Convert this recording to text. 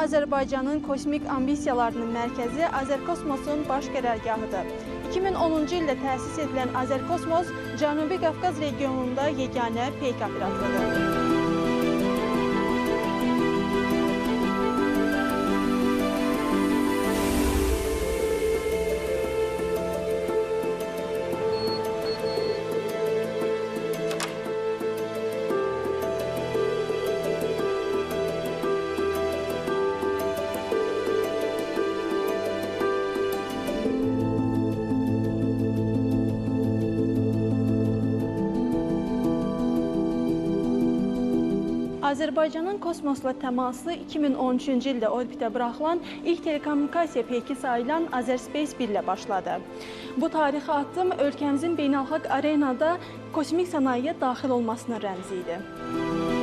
Azərbaycanın kosmik ambisiyalarının mərkəzi Azərkosmosun baş qərargahıdır. 2010-cu ildə təsis edilən Azərkosmos Cənubi Qafqaz regionunda yeganə peyk operatorudur. Azərbaycanın kosmosla təması 2013-cü ildə orbitə buraxılan ilk telekommunikasiya peyki sayılan Azerspace 1 ilə başladı. Bu tarixi addım ölkəmizin beynəlxalq arenada kosmik sənayeyə daxil olmasının rəmzi idi.